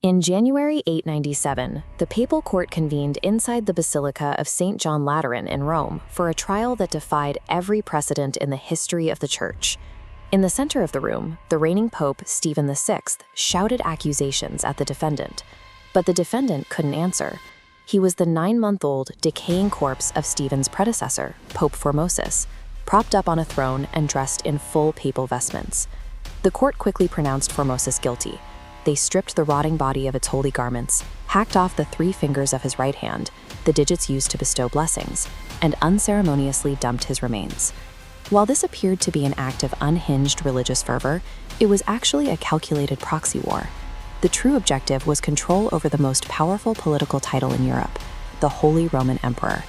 In January 897, the papal court convened inside the Basilica of St. John Lateran in Rome for a trial that defied every precedent in the history of the Church. In the center of the room, the reigning Pope, Stephen VI, shouted accusations at the defendant. But the defendant couldn't answer. He was the 9-month-old, decaying corpse of Stephen's predecessor, Pope Formosus, propped up on a throne and dressed in full papal vestments. The court quickly pronounced Formosus guilty. They stripped the rotting body of its holy garments, hacked off the 3 fingers of his right hand, the digits used to bestow blessings, and unceremoniously dumped his remains. While this appeared to be an act of unhinged religious fervor, it was actually a calculated proxy war. The true objective was control over the most powerful political title in Europe, the Holy Roman Emperor.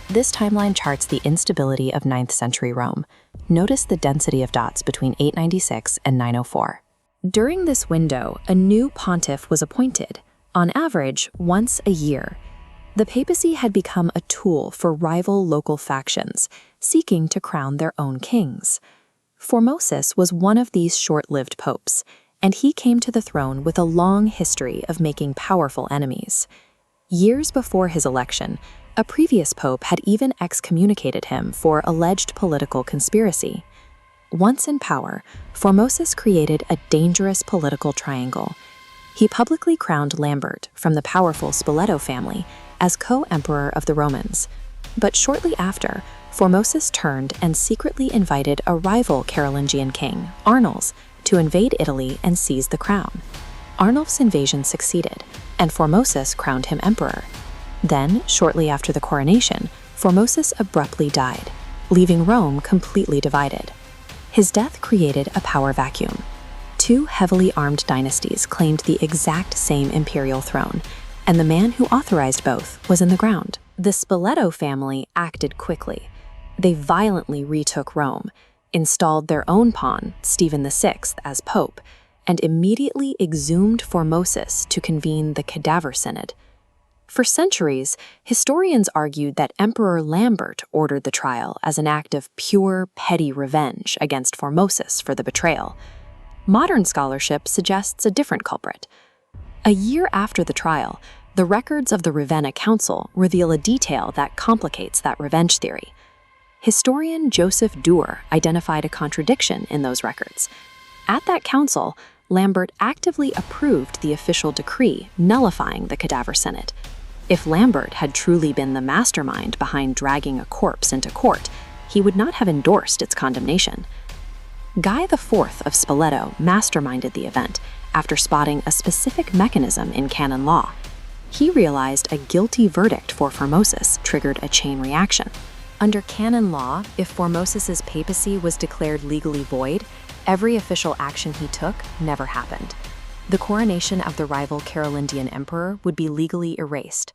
This timeline charts the instability of 9th century Rome. Notice the density of dots between 896 and 904. During this window, a new pontiff was appointed, on average once a year. The papacy had become a tool for rival local factions, seeking to crown their own kings. Formosus was one of these short-lived popes, and he came to the throne with a long history of making powerful enemies. Years before his election, a previous pope had even excommunicated him for alleged political conspiracy. Once in power, Formosus created a dangerous political triangle. He publicly crowned Lambert from the powerful Spoleto family as co-emperor of the Romans. But shortly after, Formosus turned and secretly invited a rival Carolingian king, Arnulf, to invade Italy and seize the crown. Arnulf's invasion succeeded, and Formosus crowned him emperor. Then, shortly after the coronation, Formosus abruptly died, leaving Rome completely divided. His death created a power vacuum. 2 heavily armed dynasties claimed the exact same imperial throne, and the man who authorized both was in the ground. The Spoleto family acted quickly. They violently retook Rome, installed their own pawn, Stephen VI, as pope, and immediately exhumed Formosus to convene the Cadaver Synod. For centuries, historians argued that Emperor Lambert ordered the trial as an act of pure, petty revenge against Formosus for the betrayal. Modern scholarship suggests a different culprit. A year after the trial, the records of the Ravenna Council reveal a detail that complicates that revenge theory. Historian Joseph Duer identified a contradiction in those records. At that council, Lambert actively approved the official decree nullifying the Cadaver Synod. If Lambert had truly been the mastermind behind dragging a corpse into court, he would not have endorsed its condemnation. Guy IV of Spoleto masterminded the event after spotting a specific mechanism in canon law. He realized a guilty verdict for Formosus triggered a chain reaction. Under canon law, if Formosus's papacy was declared legally void, every official action he took never happened. The coronation of the rival Carolingian emperor would be legally erased.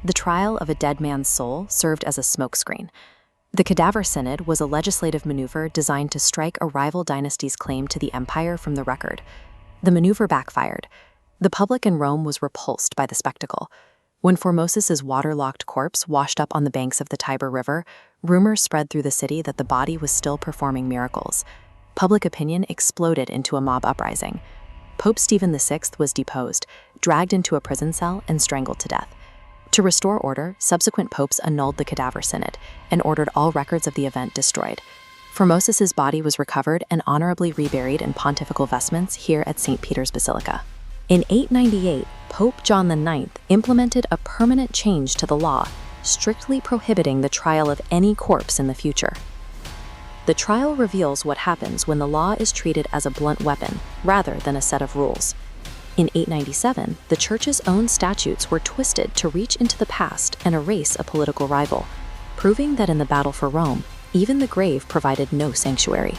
The trial of a dead man's soul served as a smokescreen. The Cadaver Synod was a legislative maneuver designed to strike a rival dynasty's claim to the empire from the record. The maneuver backfired. The public in Rome was repulsed by the spectacle. When Formosus's waterlogged corpse washed up on the banks of the Tiber River, rumors spread through the city that the body was still performing miracles. Public opinion exploded into a mob uprising. Pope Stephen VI was deposed, dragged into a prison cell, and strangled to death. To restore order, subsequent popes annulled the Cadaver Synod and ordered all records of the event destroyed. Formosus's body was recovered and honorably reburied in pontifical vestments here at St. Peter's Basilica. In 898, Pope John IX implemented a permanent change to the law, strictly prohibiting the trial of any corpse in the future. The trial reveals what happens when the law is treated as a blunt weapon rather than a set of rules. In 897, the Church's own statutes were twisted to reach into the past and erase a political rival, proving that in the battle for Rome, even the grave provided no sanctuary.